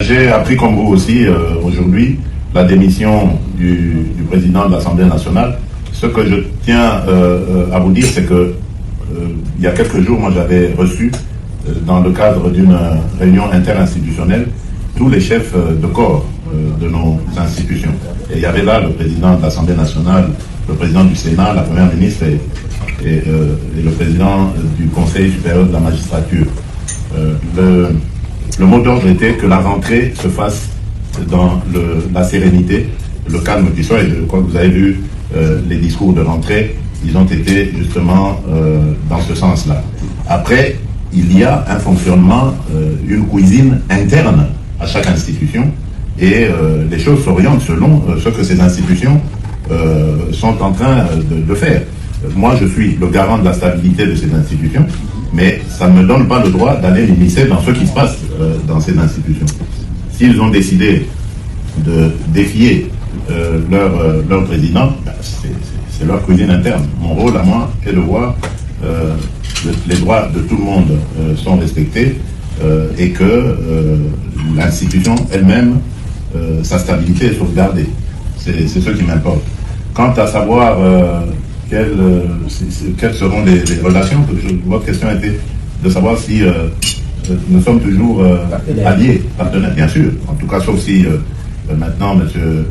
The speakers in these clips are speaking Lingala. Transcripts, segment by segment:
J'ai appris comme vous aussi aujourd'hui la démission du président de l'Assemblée nationale. Ce que je tiens à vous dire, c'est que il y a quelques jours, moi j'avais reçu, dans le cadre d'une réunion interinstitutionnelle, tous les chefs de corps de nos institutions. Et il y avait là le président de l'Assemblée nationale, le président du Sénat, la première ministre et le président du Conseil supérieur de la magistrature. Le mot d'ordre était que la rentrée se fasse dans la sérénité, le calme qui soit. Et je crois que vous avez vu les discours de rentrée, ils ont été justement dans ce sens-là. Après, il y a un fonctionnement, une cuisine interne à chaque institution, et les choses s'orientent selon ce que ces institutions sont en train de faire. Moi, je suis le garant de la stabilité de ces institutions, mais ça ne me donne pas le droit d'aller m'immiscer dans ce qui se passe dans ces institutions. S'ils ont décidé de défier leur président, c'est leur cuisine interne. Mon rôle à moi est de voir les droits de tout le monde sont respectés et que l'institution elle-même, sa stabilité est sauvegardée. C'est ce qui m'importe. Quant à savoir quelles seront les relations, votre question était de savoir si nous sommes toujours alliés, partenaires, bien sûr. En tout cas, sauf si maintenant, M.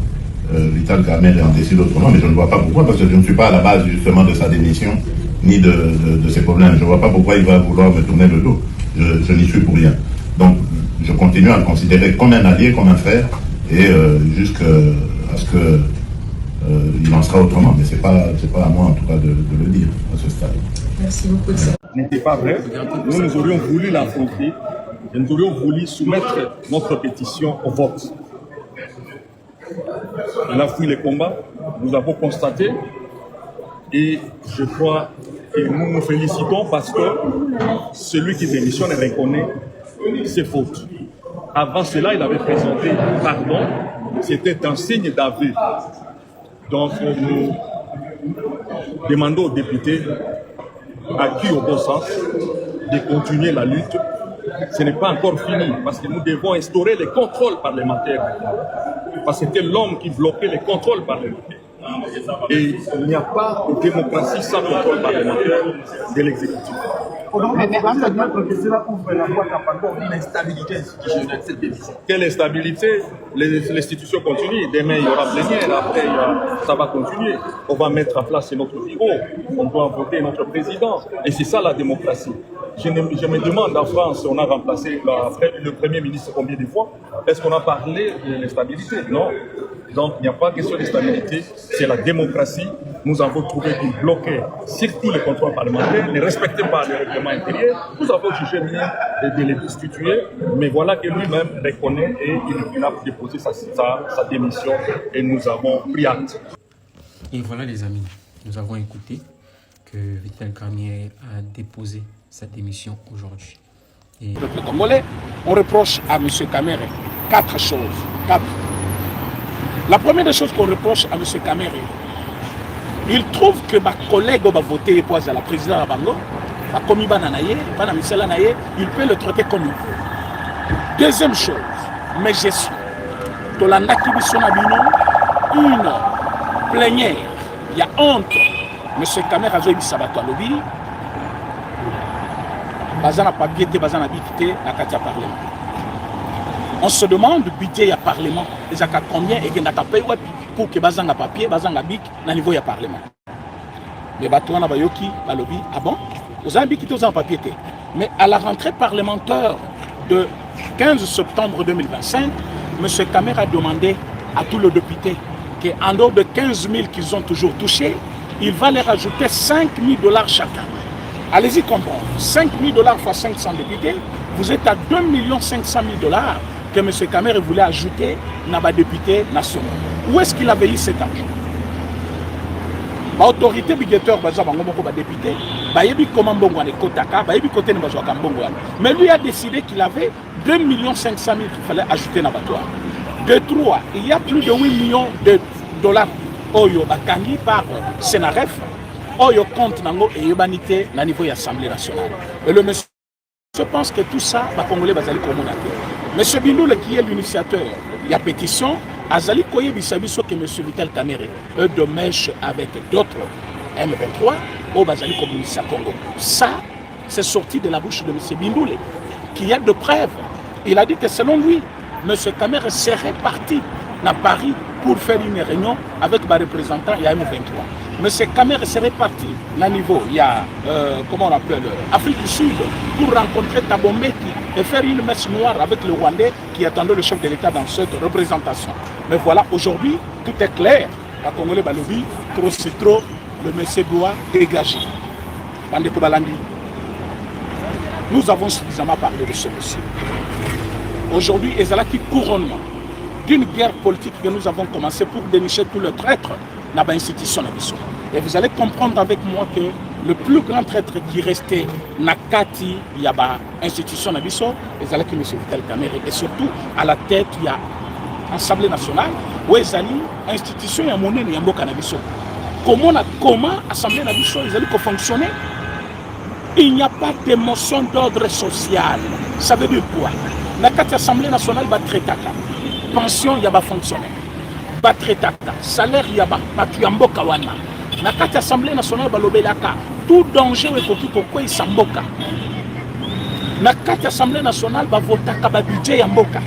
Vital Kamerhe en décide autrement, mais je ne vois pas pourquoi, parce que je ne suis pas à la base justement de sa démission, ni de ses problèmes. Je ne vois pas pourquoi il va vouloir me tourner le dos. Je n'y suis pour rien. Donc, je continue à le considérer comme un allié, comme un frère, et jusqu'à ce que il en sera autrement. Mais c'est pas à moi, en tout cas, de le dire à ce stade. Merci beaucoup. N'était pas vrai. Nous aurions voulu l'affronter et nous aurions voulu soumettre notre pétition au vote. On a fui les combats, nous avons constaté, et je crois que nous nous félicitons parce que celui qui démissionne reconnaît ses fautes. Avant cela, il avait présenté pardon, c'était un signe d'aveu. Donc nous demandons aux députés, acquis au bon sens, de continuer la lutte. Ce n'est pas encore fini, parce que nous devons instaurer les contrôles parlementaires. Parce que c'était l'homme qui bloquait les contrôles parlementaires. Et il n'y a pas de démocratie sans contrôle parlementaire de l'exécutif. Mais en fait, cela ouvre la boîte à Pandore d'une instabilité institutionnelle, cette décision. Quelle instabilité? L'institution continue. Demain, il y aura plénière. Après, ça va continuer. On va mettre en place notre bureau. On doit voter notre président. Et c'est ça la démocratie. Je me demande, en France, on a remplacé le Premier ministre combien de fois? Est-ce qu'on a parlé de l'instabilité? Non. Donc, il n'y a pas question de stabilité. C'est la démocratie. Nous avons trouvé qu'il bloquait surtout les contrôles parlementaires, ne respectait pas les règlements intérieurs. Nous avons jugé bien de les destituer, mais voilà que lui-même reconnaît et il a déposé sa démission et nous avons pris acte. Et voilà les amis, nous avons écouté que Vital Kamerhe a déposé sa démission aujourd'hui. Et... Le peuple congolais, on reproche à M. Kamerhe 4 choses. 4. La première des choses qu'on reproche à M. Kamerhe, il trouve que ma collègue va voter pour la présidente Abango, il peut le traiter comme il veut. Deuxième chose, mes gestions. Une plénière, il y a honte. M. Kamerhe a joué Sabato à lobby. Bazana papier, bazana bité, na katia parlement. On se demande le budget du parlement. Les a combien et qu'il n'a pas payé pour que bazanga papier, bazanga bic, na niveau du parlement. Les bateaux na bayoki, la lobby, ah bon? Vous avez bic qui en papier. Mais à la rentrée parlementaire de 15 septembre 2025, M. Kamerhe a demandé à tous les députés qu'en dehors de 15 000 qu'ils ont toujours touchés, il va leur rajouter 5 000 $ chacun. Allez-y comprendre. 5 000 $ fois 500 députés, vous êtes à 2 500 000 $ que M. Kamerhe voulait ajouter dans les députés nationaux. Où est-ce qu'il avait eu cet argent? L'autorité budgétaire, député, mais lui a décidé qu'il avait 2 500 000 qu'il fallait ajouter dans l'abattoir. De 3, il y a plus de 8 millions de $ Oyo Bakangi par Sénaref, Oyo compte Nango et humanité au niveau de l'Assemblée nationale. Et le monsieur, je pense que tout ça, les Congolais vont aller communiquer. M. Bindoule, qui est l'initiateur, il y a pétition, Azali Koye Bissabiso que M. Vital Kamerhe, eux de mèche avec d'autres M23, au Bazali Communiste Congo. Ça, c'est sorti de la bouche de M. Bindoule, qui a de preuves. Il a dit que selon lui, M. Kamerhe serait parti à Paris pour faire une réunion avec les représentants de M23. M. Kamerhe serait parti à niveau, il y a, comment on appelle, Afrique du Sud, pour rencontrer Thabo Mbeki et faire une messe noire avec le Rwandais qui attendait le chef de l'État dans cette représentation. Mais voilà, aujourd'hui, tout est clair. À Congolais Balobi, trop c'est trop, le monsieur doit dégager. Nous avons suffisamment parlé de ce monsieur. Aujourd'hui, Ezalaki couronnement d'une guerre politique que nous avons commencé pour dénicher tous les traîtres dans l'institution. Et vous allez comprendre avec moi que le plus grand traître qui restait Nakati, il y a l'institution Nabiso, Ezalaki M. Vital Kamerhe, et surtout à la tête, il y a l'Assemblée nationale, où Ezali, institution, il y a monnaie, il y a Mboka Nabiso. Comment l'Assemblée Nabiso, Ezali fonctionner? Il n'y a pas d'émotion d'ordre social. Ça veut dire quoi? Nakati Assemblée nationale va traiter. Pension, il y a fonctionnaire. Va traiter. Salaire, il y a Mboka Wana. Nakati Assemblée nationale va l'obélaka. Tout danger est pour pourquoi il s'amboka. Nakati Assemblée nationale va voter à budget Mboka.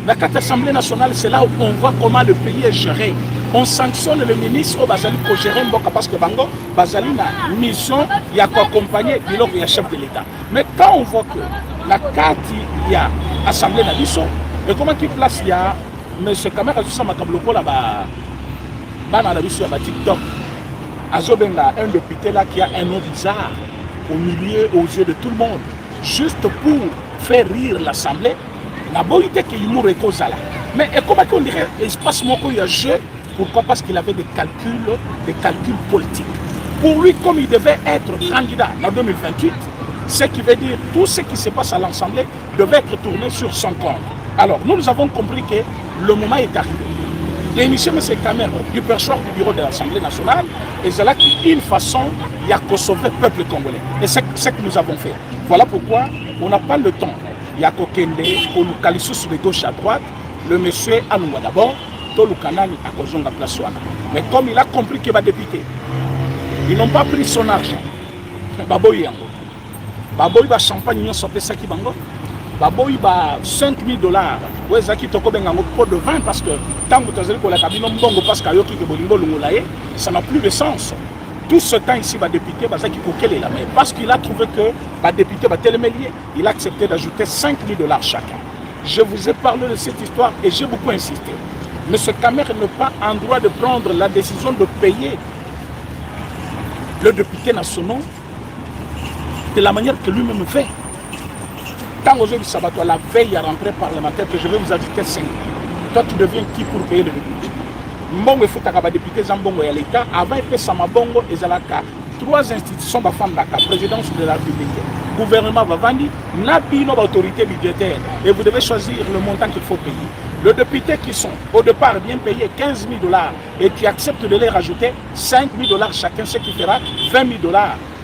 Nakati Assemblée nationale, c'est là où on voit comment le pays est géré. On sanctionne le ministre au Bazali pour gérer Mboka parce que Bango, Bazali a une mission, il y a quoi accompagner, il y a chef de l'État. Mais quand on voit que la carte, il y a Assemblée Nabiso, et comment il place, il y a M. Kamerhe Azoussa Makabloko là-bas, dans la mission, il y a TikTok. Azobenga, un député là qui a un nom bizarre au milieu, aux yeux de tout le monde, juste pour faire rire l'Assemblée, la bonité qu'il mourrait cause là. Mais comment on dirait, espace mon il y a jeu. Pourquoi? Parce qu'il avait des calculs politiques. Pour lui, comme il devait être candidat en 2028, ce qui veut dire tout ce qui se passe à l'Assemblée devait être tourné sur son compte. Alors, nous avons compris que le moment est arrivé. Démission M. Kamerhe du perchoir du bureau de l'Assemblée nationale, et c'est là qu'une façon, il y a qu'au sauver le peuple congolais. Et c'est ce que nous avons fait. Voilà pourquoi on n'a pas le temps. Il y a qu'au Kende, au Lukalisus de gauche à droite, le monsieur Anoua d'abord, mais comme il a compris qu'il va député, ils n'ont pas pris son argent. Baboy va champagne, ils ont sorti ça qui bango. Baboy va $5 000. Ouais, Zaki Toko Bengango pot de vin parce que tant que tu as dit que la cabine bongo parce qu'il y a qui bolingo l'ongolaye, ça n'a plus de sens. Tout ce temps ici, va député, Zaki Kokele là, mais parce qu'il a trouvé que va député va télémélier, il a accepté d'ajouter $5 000 chacun. Je vous ai parlé de cette histoire et j'ai beaucoup insisté. M. Kamerhe n'est pas en droit de prendre la décision de payer le député national de la manière que lui-même fait. Quand aujourd'hui, Sabato, la veille à rentrée parlementaire, que je vais vous ajouter 5, toi tu deviens qui pour payer le député? Mbongo faut que député Zambongo et l'État, avant il fait Samabongo et Zalaka, 3 institutions va faire la présidence de la République. Gouvernement va vendre, n'a pas d'autorité budgétaire et vous devez choisir le montant qu'il faut payer. Les députés qui sont au départ bien payés $15 000 et qui acceptent de les rajouter $5 000 chacun, ce qui fera $20 000.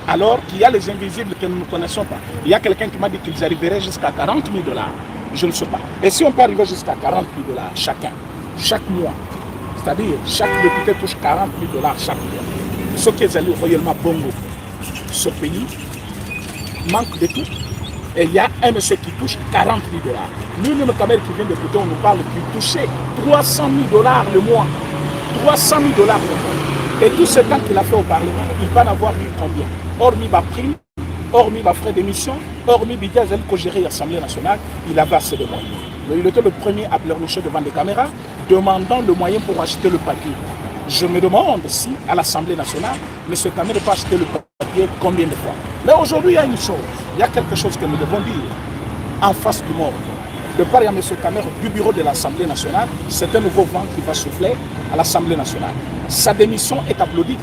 Alors qu'il y a les invisibles que nous ne connaissons pas. Il y a quelqu'un qui m'a dit qu'ils arriveraient jusqu'à $40 000. Je ne sais pas. Et si on peut arriver jusqu'à $40 000 chacun, chaque mois, c'est-à-dire chaque député touche $40 000 chaque mois. Ce qui est allé royalement bongo, ce pays manque de tout. Et il y a un monsieur qui touche $40 000. Lui-même, Kamerhe qui vient de côté, on nous parle qu'il touchait $300 000 le mois. $300 000 le mois. Et tout ce temps qu'il a fait au Parlement, il va en avoir eu combien? Hormis ma prime, hormis ma frais d'émission, hormis Bidjazel que gérait l'Assemblée nationale, il avait assez de moyens. Mais il était le premier à pleurnicher devant les caméras, demandant le moyen pour acheter le papier. Je me demande si, à l'Assemblée nationale, M. Kamerhe peut acheter le papier combien de fois. Mais aujourd'hui, il y a une chose, il y a quelque chose que nous devons dire en face du monde. De part, il y a M. Kamerhe du bureau de l'Assemblée nationale, c'est un nouveau vent qui va souffler à l'Assemblée nationale. Sa démission est applaudie,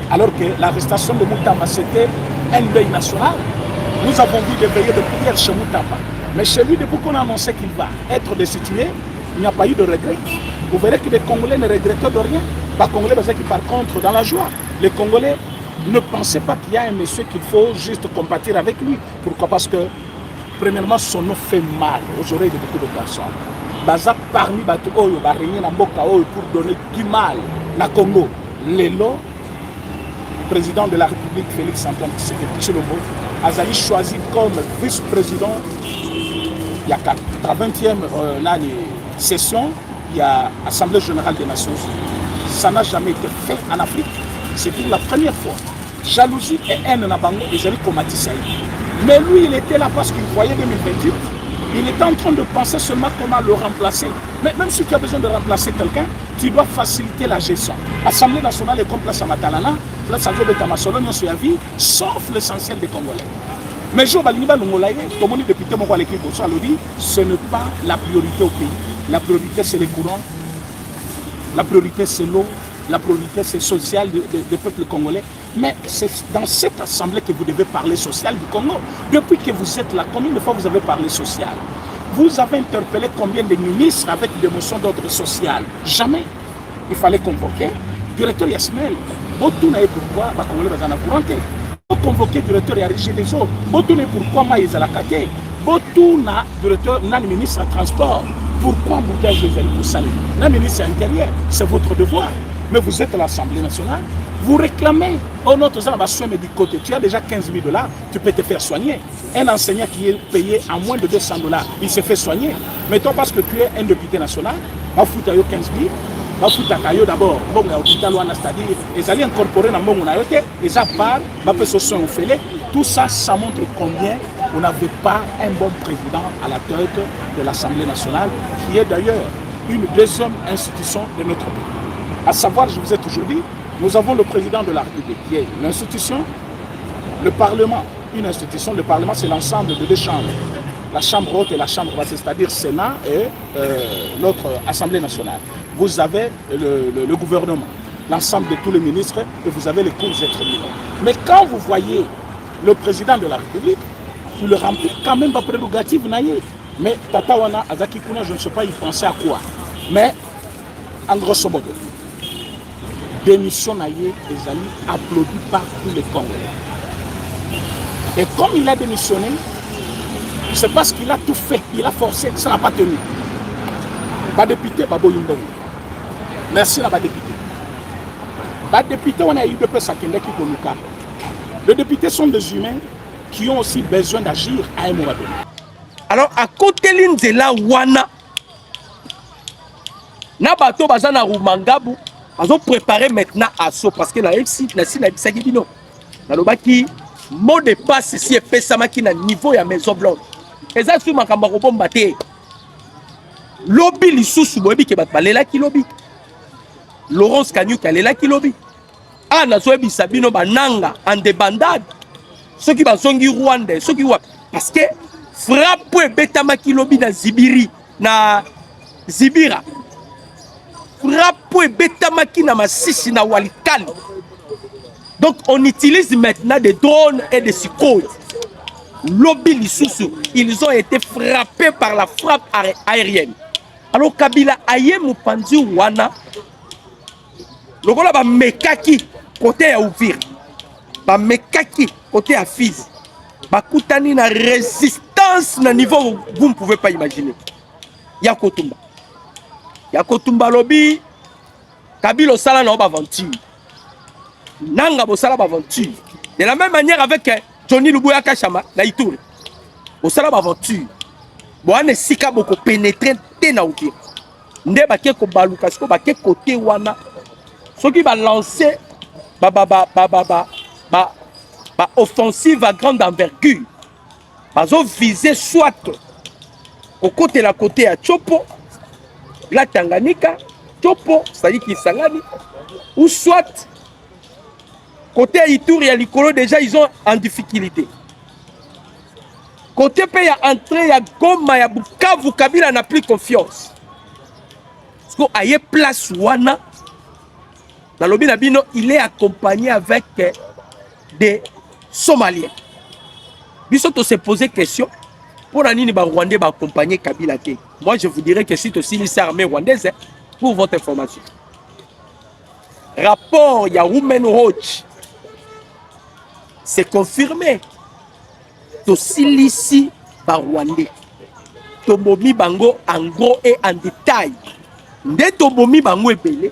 alors que l'arrestation de Moutamba, c'était un deuil national. Nous avons vu des veillées de prière chez Moutamba. Mais chez lui, depuis qu'on a annoncé qu'il va être destitué, il n'y a pas eu de regret. Vous verrez que les Congolais ne regrettent de rien. Les Congolais, qui par contre, dans la joie, les Congolais ne pensaient pas qu'il y a un monsieur qu'il faut juste compatir avec lui. Pourquoi? Parce que Premièrement, son nom fait mal aux oreilles de beaucoup de personnes. Baza parmi Bato Oyo, Barigné Namboka Oyo pour donner du mal na Congo. Lelo, président de la République Félix Antoine Tshisekedi Azali choisi comme vice-président. Il y a 80e session, il y a Assemblée générale des Nations Unies. Ça n'a jamais été fait en Afrique. C'est pour la première fois. Jalousie et haine na bango, ils allaient combattre ça. Mais lui, il était là parce qu'il voyait 2028. Il était en train de penser seulement comment le remplacer. Mais même si tu as besoin de remplacer quelqu'un, tu dois faciliter la gestion. L'Assemblée nationale est comme place à Matalana, place à Tamasolo, sauf l'essentiel des Congolais. Mais ce n'est pas la priorité au pays. La priorité, c'est les courants. La priorité, c'est l'eau. La priorité, c'est social des peuples congolais. Mais c'est dans cette assemblée que vous devez parler social du Congo. Depuis que vous êtes là, combien de fois vous avez parlé social? Vous avez interpellé combien de ministres avec des motions d'ordre social? Jamais. Il fallait convoquer directeur Yasmel. Pourquoi les Congolais vont en couranter? Vous convoquez directeur Yarigé des autres. Vous pourquoi Maïs à la Kake? Vous directeur, le ministre du Transport. Pourquoi Bougage les allez vous saluer? Le ministre intérieur, c'est votre devoir. Mais vous êtes à l'Assemblée nationale, vous réclamez, oh notre zone va soigner du côté, tu as déjà 15 000 $, tu peux te faire soigner. Un enseignant qui est payé à moins de 200 $, il se fait soigner. Mais toi, parce que tu es un député national, va foutre 15 000, va foutre d'abord, c'est-à-dire, ils allaient incorporer dans le monde, et ça part, va faire ce son au fêlé. Tout ça, ça montre combien on n'avait pas un bon président à la tête de l'Assemblée nationale, qui est d'ailleurs une deuxième institution de notre pays. À savoir, je vous ai toujours dit, nous avons le président de la République, qui est l'institution, le Parlement, une institution. Le Parlement, c'est l'ensemble de deux chambres. La Chambre haute et la Chambre basse, c'est-à-dire Sénat et notre Assemblée nationale. Vous avez le gouvernement, l'ensemble de tous les ministres, et vous avez les cours et tribunaux. Mais quand vous voyez le président de la République, vous le remplit quand même pas prérogative. Mais Tatawana, Azaki Kuna, je ne sais pas, il pensait à quoi. Mais, en grosso modo, démission naïe des amis applaudi par tous les Congolais. Et comme il a démissionné, c'est parce qu'il a tout fait, il a forcé, ça n'a pas tenu. Pas député, Babo Yundong. Merci à député. Pas député, on a eu de Sakende qui Konuka. Les députés sont des humains qui ont aussi besoin d'agir à un moment donné. Alors, à côté de la Wana, Nabato Bazana Rumangabu, ils ont préparé maintenant à ça parce que la FC, la Bisagibino, la Lobaki, mot de passe ici et Pesama qui n'a niveau à Maison Blanche. Et ça, c'est ma camarade Bombate. Lobby, l'issue, Bobi qui bat là qui lobby. Laurence Kanyuk, elle est là qui lobby. Ah, Nazoebi Sabino Bananga, en débandade. Ceux qui sont Rwanda, ceux qui voient. Parce que frappe et Betama qui lobby dans Zibiri, na Zibira. Frappe et Betamaki na Masisi na Walikali. Donc on utilise maintenant des drones et des psychoses. Lobby Lissoussou, ils ont été frappés par la frappe aérienne. Alors Kabila aye Mupanzi Wana, le gars ba mekaki côté à Ouvir, ba mekaki côté à Fizi, ba kutani na résistance na niveau où vous ne pouvez pas imaginer. Yakotumba. Yakotumba lobby, Kabila Osala na aventure. Nanga Bosala aventure. De la même manière avec Johnny Lubuya Kachama, na Ituri. Osala aventure. Boane sika boko pénétrer na Ouvir. Nde baké ko baluka siko baké côté wana. Soki ba lancer ba offensive à grande envergure. Bazo viser soit au côté la côté à Chopo, la Tanganyika, Chopo, c'est-à-dire Kisangani, ou soit côté à Ituri et à Likolo, déjà ils ont en difficulté. Côté pays à entrer, il y a Goma, il y a Bukavu, Kabila n'a plus confiance. Parce qu'il y a place Wana, dans le Binabino, il est accompagné avec des Somaliens. Bissoto s'est posé question. Pour la Nini Rwandais va accompagner Kabila. Moi, je vous dirais que c'est aussi une armée rwandaise pour votre information. Rapport, il y a Women Watch. C'est confirmé. Aussi ici, par Rwandais. Tobomi bango en gros et en détail. Nde tobomi bango ebele.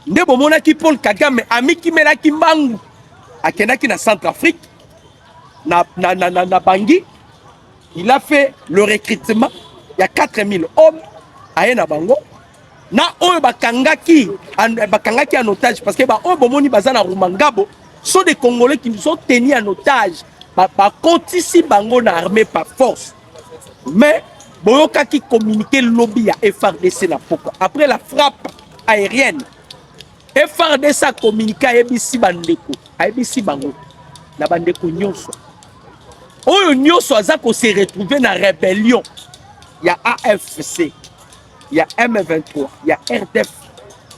Nde bomona ki Paul Kagame ami ki melaki mbangu akendaki na Centrafrique na Bangui. Il a fait le recrutement. Il y a 4000 hommes à na bango. Na oyo bakangaki en otage parce que ba oyo bomoni bazana Rumangabo sont des Congolais qui nous ont tenus en otage. Ba kotisi bango na armée par force. Mais boyoka qui communiquait lobby à FRDC na poko. Après la frappe aérienne, FRDC a communiqué à ABC bandeko, à ABC bango na bandeko nyonso. Oyo nyonso azako se retrouver na rébellion. Il y a AFC, il y a M23, il y a RDF.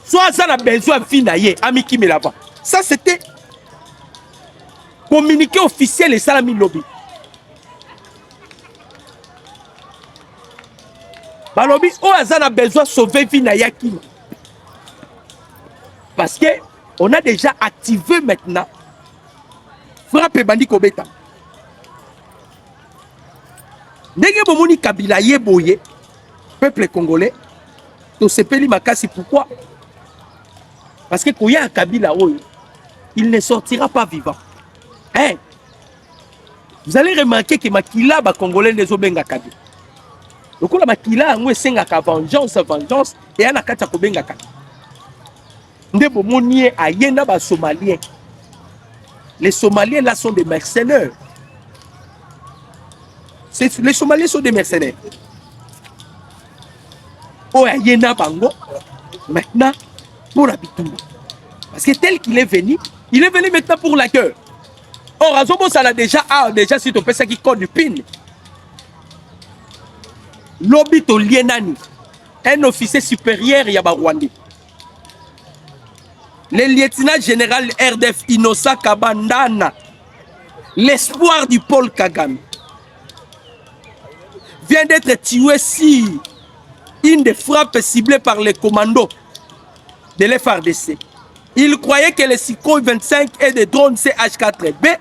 Soit ça a besoin de finailler, ami qui me là-bas. Ça c'était communiqué officiel et salami lobby. Balobi, on a besoin de sauver Vinayaki. Parce que on a déjà activé maintenant frappe bandi Kobeta. Ndenge bomoni Kabila yeboye, peuple congolais, to sepeli makasi pourquoi? Parce que Koya Kabila oyo, il ne sortira pas vivant. Hein? Vous allez remarquer que Makila ba congolais ne zobenga Kabila. Donc la Makila ngwe sengaka vengeance et ana kata kobenga Kabila. Nde bomoni ayena ba Somaliens. Les Somaliens là sont des mercenaires. Les Somaliens sont des mercenaires. Oh ayena bango maintenant pour la Bitumba. Parce que tel qu'il est venu, il est venu maintenant pour la guerre. Or Azobo ça l'a déjà si tu fais ça qui code du pin. Lobito Lienani, un officier supérieur Yaba Rwandais. Le lieutenant général RDF Innocent Kabandana, l'espoir du Paul Kagame, vient d'être tué si une des frappes ciblées par les commandos de l'FRDC. Il croyait que les Sukhoi 25 et des drones CH4B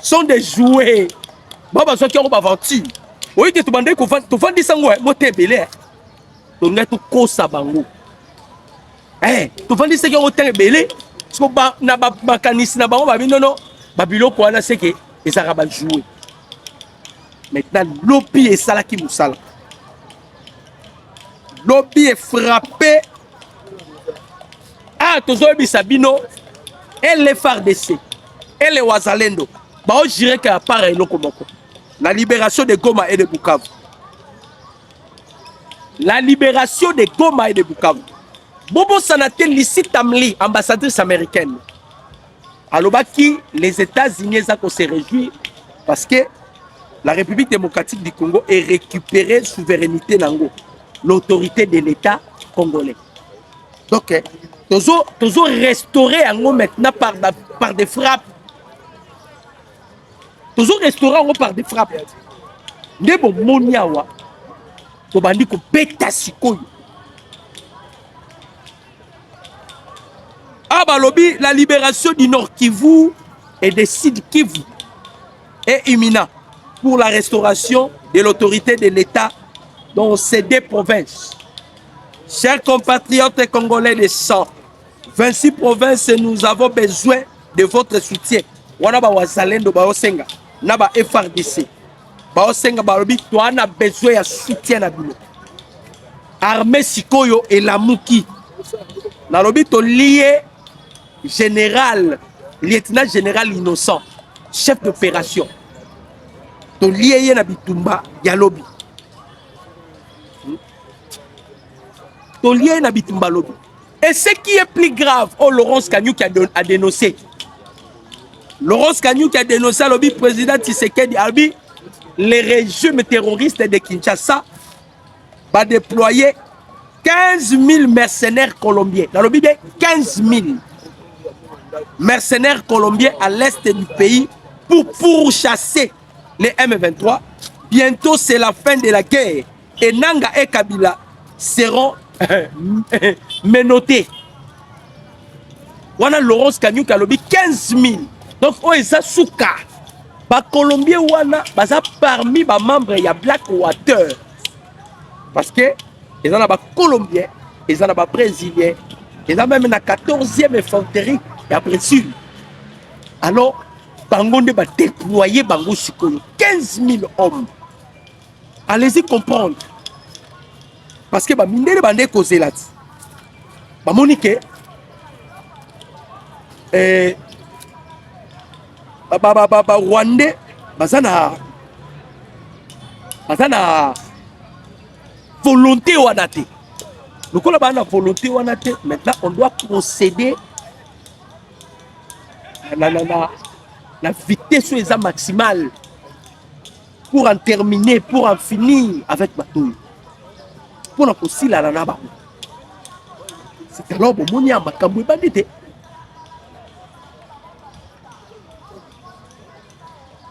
sont des jouets. Baba so qui ont aventure. Oui que tu bandes ko fan di sango moté belé. To ngetu ko sabango. Tu fan di se qui ont moté belé. So ba na ba makanisi na bango ba binono ba biloko wana c'est que les arabes jouer. Maintenant l'opi est sala qui musala. L'opi est frappé. Ah tozo bisabino et les FARDC et les Wazalendo. Bah on dirait qu'il y a pareil lokomoko. La libération de Goma et de Bukavu. La libération de Goma et de Bukavu. Bobo Sanate Lissi Tamli, ambassadrice américaine. Alors les États-Unis se réjouissent parce que la République démocratique du Congo est récupérée souveraineté nango, l'autorité de l'État congolais. Donc toujours restauré yango maintenant par des frappes. Toujours restaurant par des frappes. Nebo moniawa. To bandi ko beta sikoyo. Abalobi, la libération du Nord Kivu et des Sud Kivu est imminente pour la restauration de l'autorité de l'État dans ces deux provinces. Chers compatriotes congolais de sang, 26 provinces, nous avons besoin de votre soutien. Wana ba wazalendo ba osenga. Naba FRDC baosenga balobi to ana besoin ya soutien na bino armée sikoyo et la muki na lobi to lié général lieutenant général Innocent chef d'opération to lié na bitumba ya lobi to lié na bitumba lobi et ce qui est plus grave Laurence Kanyou qui a dénoncé. Laurence Kanyou qui a dénoncé le président Tshisekedi Albi, les régimes terroristes de Kinshasa va déployer 15 000 mercenaires colombiens. Dans le Bible, 15 000 mercenaires colombiens à l'est du pays pour pourchasser les M23. Bientôt, c'est la fin de la guerre. Et Nanga et Kabila seront menottés. On a Laurence Kanyou qui a 15 000. Donc, on est à Souka. ba Colombien wana baza parmi ba membres ya Blackwater parce que ils en a ba Colombien, ils en a ba Brésilien, ils en a même na 14e infanterie et après sud. Alors bango nde ba déployer bango sikoyo 15 000 hommes. Allez-y comprendre. Parce que ba mindele bande causer là. Ba monique Rwandais bazana volonté wanate. Donc on a volonté wanate. Maintenant on doit procéder la vitesse maximale pour en terminer, pour en finir avec Batoui. Pour la possible la naba. C'est alors bon moni a makambo bandite.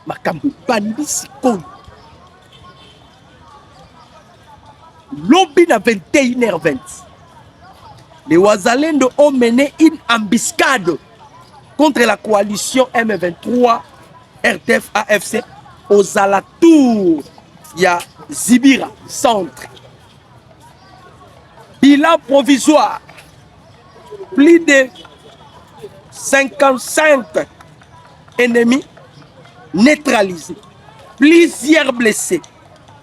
Makambo bandi sikoyo. Lobby na 21h20. Les Wazalendo ont mené une embuscade contre la coalition M23 RDF AFC aux alentours. Il y a Zibira, centre. Bilan provisoire. Plus de 55 ennemis neutralisés. Plusieurs blessés.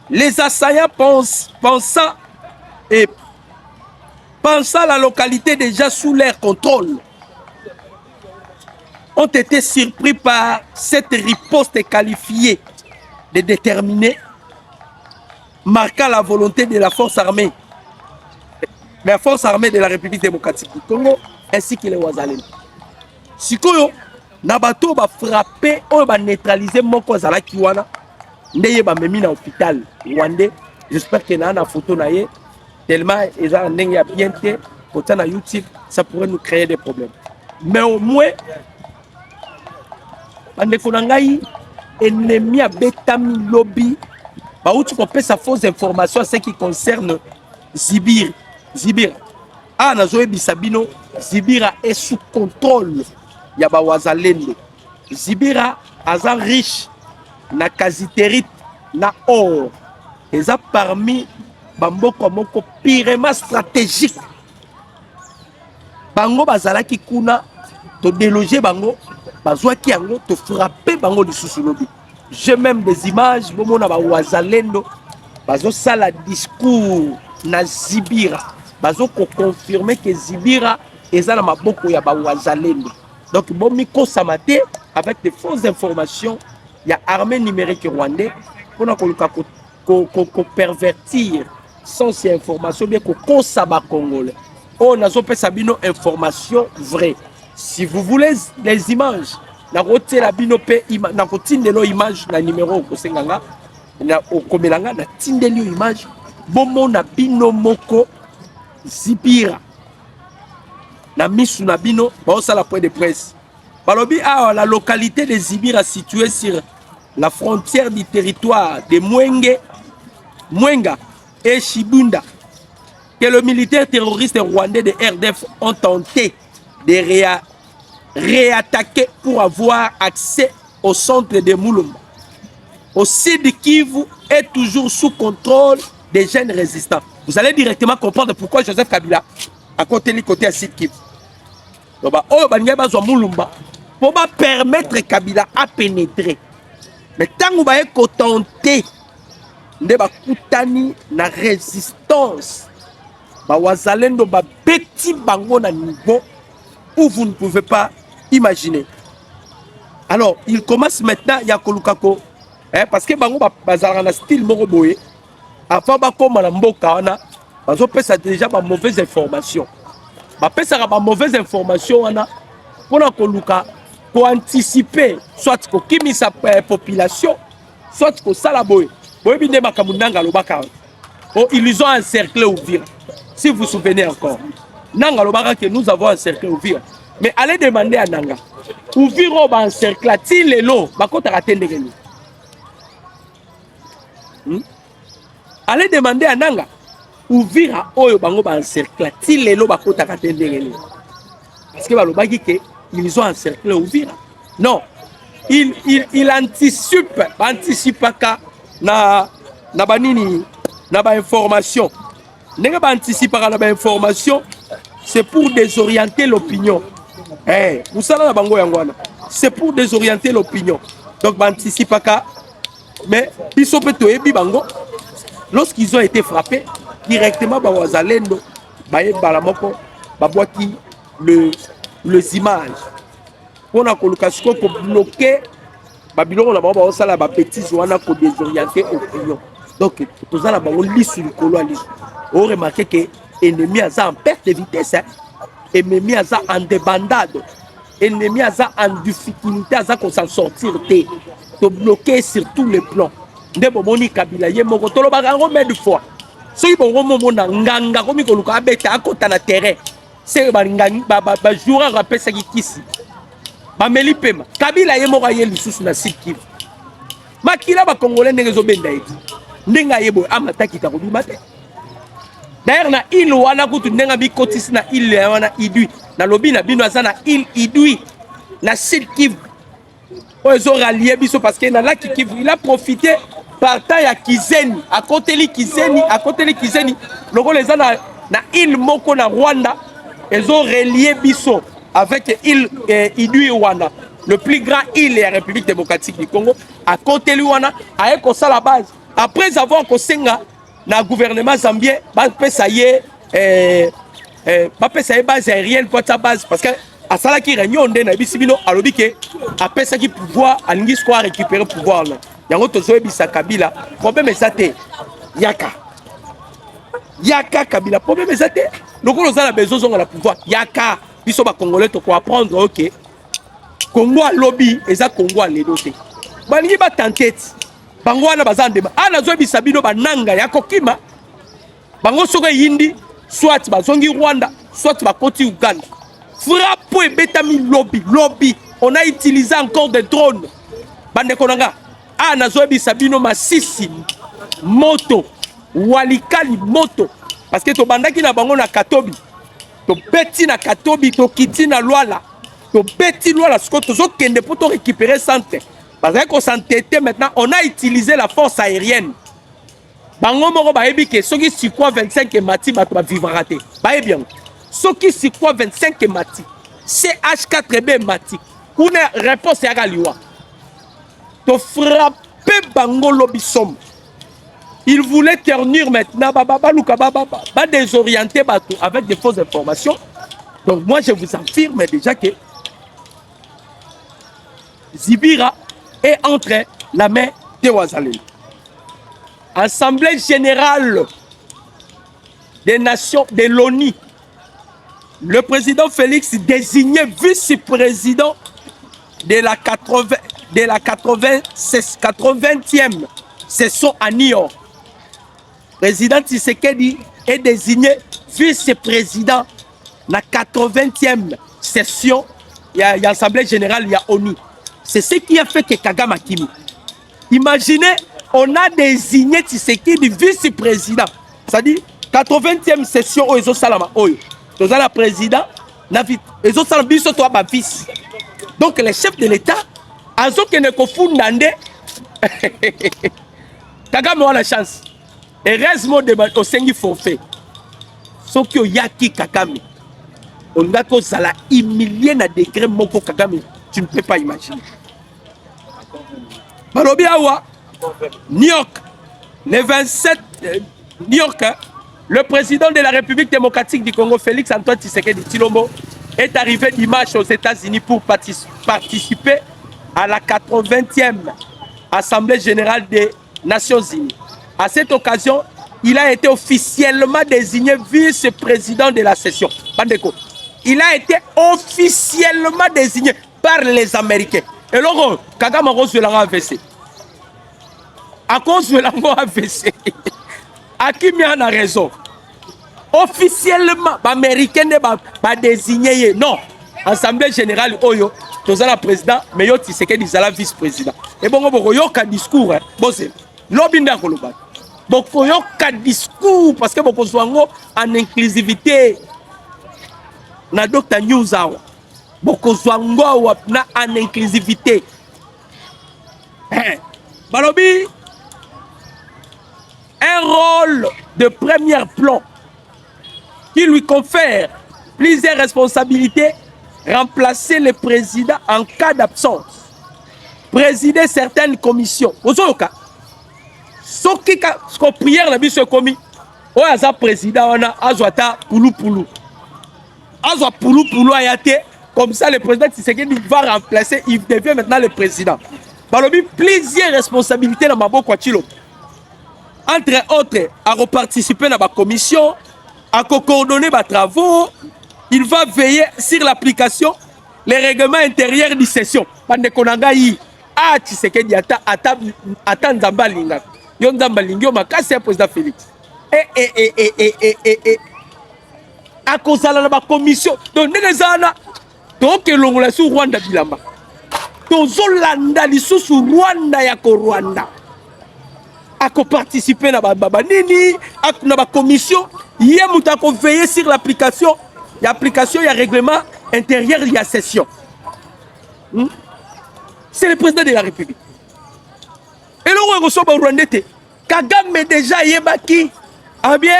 Les assaillants pensant la localité déjà sous leur contrôle ont été surpris par cette riposte qualifiée de déterminée, marquant la volonté de la force armée, la force armée de la République démocratique du Congo ainsi que les Wazalendo. Sikoyo Nabato va frapper, on va neutraliser mon cause à la Kiwana. Ndeye ba memi na hôpital rwandais. J'espère que na na photo na ye tellement ils ont ndenge bien té côté na YouTube, ça pourrait nous créer des problèmes. Mais au moins bande konangai ennemi a betami lobby ba outu ko pesa fausse information à ce qui concerne Zibir. Ah nazo ebisabino Zibira est sous contrôle ya ba Wazalendo. Zibira aza riche na kasiterite na or. Eza parmi bamboko moko pirement stratégique. Bango bazalaki kuna to déloger bango bazwaki yango to frapper bango lisusu lobi. J'ai même des images bomona ba Wazalendo bazo sala discours na Zibira. Bazo ko confirmer que Zibira eza na maboko ya ba Wazalendo. Donc bon miko samate avec des fausses informations. Il y a armée numérique rwandais pour qu'on pervertir sans ces informations bien qu'on consaba congolais. On a fait sabino information vraie. Si vous voulez les images, na rote la bino pe na kotindelo image na numéro ko senganga na okomelanga na tindelo image bomo na bino moko Zibira na misu na bino ba osala point de presse. Balobi a la localité de Zibira située sur la frontière du territoire de Mwenga et Chibunda, que le militaire terroriste rwandais de RDF ont tenté de réattaquer pour avoir accès au centre de Moulumba. Au sud Kivu est toujours sous contrôle des jeunes résistants. Vous allez directement comprendre pourquoi Joseph Kabila a côté à sud Kivu. Donc, Moulumba pour permettre Kabila à pénétrer. Mais tant que vous avez tenté de kutani na résistance, Wazalendo ba petit bango na niveau où vous ne pouvez pas imaginer. Alors, il commence maintenant ya kolukako parce que bango bazala na style moko boye avant ba koma na mboka wana bazo pesa déjà ba mauvaise information. Ba pesa ba mauvaise information wana pona koluka pour anticiper soit ko kimisa population soit ko salaboy boy binde makamundanga lobaka oh ils ont encerclé Uvira si vous vous souvenez encore nanga lobaka que nous avons encerclé Uvira mais allez demander à Nanga Uvira ba encercler ti lelo bakota katendeke ni allez demander à Nanga Uvira oyo bango ba encercler ti lelo bakota katendeke ni parce que balobaki que ils ont encerclé Uvira. Non. il anticipe na banini na ba information. Ndenge ba anticipe na ba information, c'est pour désorienter l'opinion. Vous savez na bango yangwana. C'est pour désorienter l'opinion. Donc ba anticipe mais biso pe toyebi bango lorsqu'ils ont été frappés directement ba wazalendo ba yebala moko ba boaki les images. On a coloqué pour bloquer Babylone, on a vraiment ça la bêtise, on a désorienté l'opinion. Donc, tout ça là, on lit sur le colo. On remarque que l'ennemi a ça en perte de vitesse, l'ennemi a ça en débandade, l'ennemi a ça en difficulté, a ça qu'on s'en sortir, de bloquer sur tous les plans. Nde bomoni Kabila ye moko tolo bagango mais de fois. Soki bongo momona nganga komi koluka abeta akota na terrain. C'est ba nganga ba joueur rappel ça qui kisi. Bameli pema Kabila ye moko ye lisusu na Sud Kivu makila ba congolais ndenge zobenda eti ndenga yebo amata kita ko bimate d'ailleurs na il wana kutu ndenga bi kotisi na il wana idui na lobi na bino azana il idui na Sud Kivu ozo rallier biso parce que na la Kivu il a profité partant ya Kizeni à côté li Kizeni logo les ana na il moko na Rwanda ezo relier biso avec il Idui Wana, le plus grand île de la République démocratique du Congo, à côté de Wana, avec ça la base. Après avoir Kosenga, dans le gouvernement zambien, ça y est, base aérienne pour sa base. Parce que à ça qui réunion, on a bisibino, à l'objet que après ça qui pouvoir, à l'ingis quoi récupérer le pouvoir là. Yango tozoe bisa Kabila, problème est ça Yaka Kabila, problème est ça donc on a besoin de la pouvoir. Yaka. Ils sont congolais pour apprendre ok Congo a lobby et ça Congo a les dotés bangi ba tentette bango na bazandema ana zo bisabino bananga ya kokima bango soko yindi soit bazongi Rwanda soit bakoti Uganda frappe et betami lobby on a utilisé encore des drones bande konanga ana zo bisabino masisi moto walikali moto parce que to bandaki na bango na Katobi to beti na Katobi to kiti na Luala to beti Luala ce que to kende pour to récupérer santé parce qu'on s'entêtait maintenant on a utilisé la force aérienne bango moko ba yebi ke soki sikwa 25 mati bato ba vivre raté ba bien soki sikwa 25 mati CH4B mati une réponse ya kaliwa to frapper bango lobisom. Il voulait ternir maintenant, désorienter avec des fausses informations. Donc moi je vous affirme déjà que Zibira est entre la main de Wazalendo. Assemblée générale des nations de l'ONU. Le président Félix désigné vice-président de la 80e session à New York. Président Tshisekedi est désigné vice-président de la 80e session de l'Assemblée générale de l'ONU. C'est ce qui a fait que Kagame a Kimi. Imaginez, on a désigné Tshisekedi vice-président. C'est-à-dire, 80e session où ils ont salama. Ils ont le président, ils ont salama vice. Donc, les chefs de l'État, ils ont ne confondé. Kagame a la chance. Et reste au Sengi forfait. Ce qui est Yaki Kagame. On a que ça l'a humilié dans des degré Moko Kagame. Tu ne peux pas imaginer. Balobi Awa, New York, le 27 New York, le président de la République démocratique du Congo, Félix Antoine Tshisekedi Tshilombo, est arrivé dimanche aux États-Unis pour participer à la 80e Assemblée générale des Nations Unies. À cette occasion, il a été officiellement désigné vice-président de la session. Bandeko. Il a été officiellement désigné par les Américains. Et alors, Kagame a reçu l'AVC. À cause de l'AVC, Akimi a raison. Officiellement, les Américains ne désigné. Non. Assemblée générale, Oyo, tu es le président, mais tu sais que tu es le vice-président. Et bon, il y a un discours. L'obinda Koloba. Il y a un discours parce que beaucoup sont en inclusivité. Na Dr. News, beaucoup sont en inclusivité. Balobi, un rôle de premier plan qui lui confère plusieurs responsabilités, remplacer le président en cas d'absence, présider certaines commissions. Ozoka, ce qui a prière la biso commis, oyaza président wana azwata poulou poulou, azwa poulou poulou ayate, comme ça le président Tshisekedi va remplacer, il devient maintenant le président. Balobi plusieurs responsabilités dans Maboko Chilo. Entre autres, à reparticiper dans la commission, à coordonner les travaux, il va veiller sur l'application, les règlements intérieurs de session. Bande konangai, ah Tshisekedi ata nzamba linga. Yo nzamba linga makasi président Félix. À cause de la commission, donc nezana, donc l'ongla sur Rwanda bilamba. Tozolanda lisusu Rwanda yako Rwanda. Ako participer na ba nini, na ba commission, yé muta ko veiller sur l'application, ya règlement intérieur ya session. C'est le président de la République. Et le roi reçoit Rwandais. Kagame déjà yebaki. Ah bien,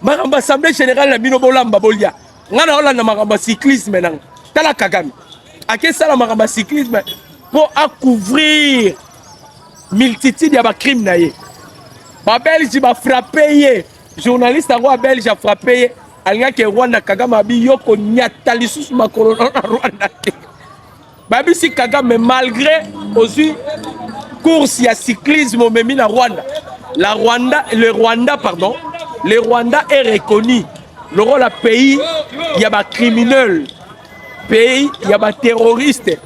ma assemblée générale na bino bolamba bolia. Ngana ola na ma cyclisme nang. Tala Kagame. À quel ça la cyclisme pour couvrir multitude de crimes naïe. Ma Belge va frapper, journaliste à Belge a frappé, alga que Rwanda Kagame a bi yoko nyatali sous ma corona Rwanda. Babi si Kagame malgré aussi course ya cyclisme même na Rwanda. Le Rwanda est reconnu. Le rôle à pays, il y a des criminels. Pays, il y a des terroristes.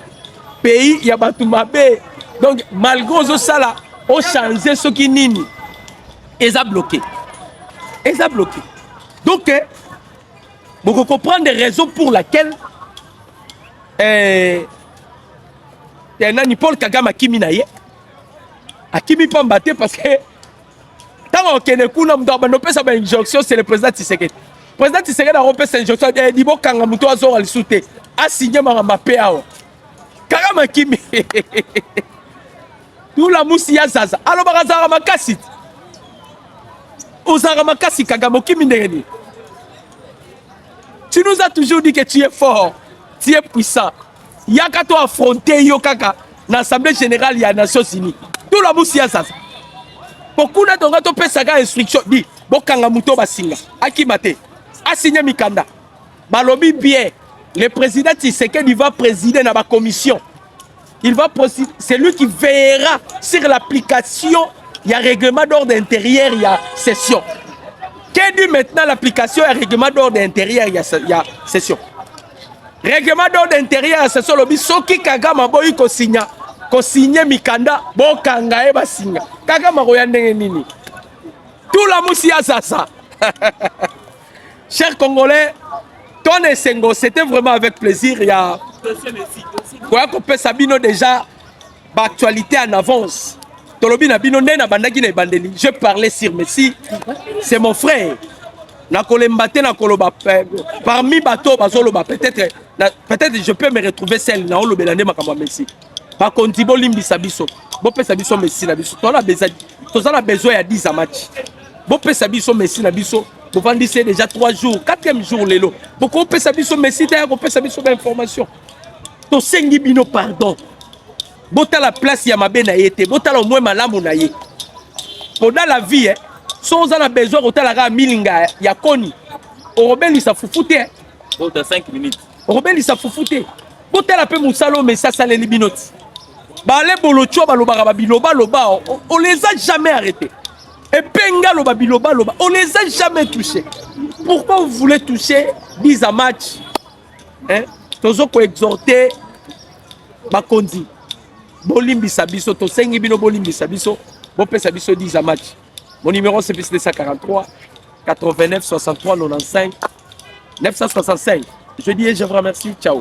Pays, il y a des toumabé. Donc, malgré ça, là, on change ce qui nini. Ils ont bloqué. Donc, vous comprenez les raisons pour lesquelles Paul Kagame a kimi naye. A kimi pambate parce que tant qu'on est kuna mdaba pesa ba injonction c'est le président Tshisekedi. Le président Tshisekedi a rompé cette injonction dibo kanga muto azo alisute a signé ma paix awa. Kagame kimi. Tout la musi ya zaza. Alors barazara makasi. Ozara makasi Kagame kimi ndeni. Tu nous as toujours dit que tu es fort, tu es puissant. Yaka to affronter yo kaka na l'Assemblée générale ya Nations Unies. Tout la musi ya zaza. Beaucoup na donga to pesa ga instruction dit bokanga muto basinga akimate a signé mikanda balobi bien le président Tshisekedi va présider dans la commission. Il va présider, c'est lui qui veillera sur l'application, il y a règlement d'ordre intérieur, il y a session. Qu'est dit maintenant l'application et règlement d'ordre intérieur, il y a session. Règlement d'ordre intérieur, il y a session, le bisoki Kagame boyi ko signé mikanda bokanga eba singa. Kagame koyande nini. Tout la moussia ça. Chers Congolais, ton Sengo, c'était vraiment avec plaisir. Il y a quoi qu'on peut sabino déjà l'actualité en avance. Je parlais sur Messi, c'est mon frère. Parmi bateaux, peut-être je peux me retrouver celle dans le Belande Messi. Par contre, si vous avez besoin de Messi, vous avez besoin de 10 matchs. Vous avez besoin de Messi, vous avez déjà 3 jours, 4e jour. Vous avez besoin de Messi, vous avez besoin d'informations. Vous avez besoin de pardon. Bota la place ya mabe na yete, bota la moins malamu na ye. Pendant la vie, sans en a besoin de la milinga ya koni. Orobeli sa fufute. Bota 5 minutes. Orobeli sa fufute. Bota la pe musalo mais ça les libinoti. Ba le bolocho ba loba biloba loba, on les a jamais arrêtés. Et penga loba biloba loba, on les a jamais touchés. Pourquoi vous voulez toucher 10 à match? Hein? Tozo ko exhorter Bakondi. Bolimbi Sabiso, to sengi bino Bolimbi Sabiso, Bopé Sabiso 10 à match. Mon numéro c'est plus 243 89 63 95 965. Je dis et je vous remercie. Ciao.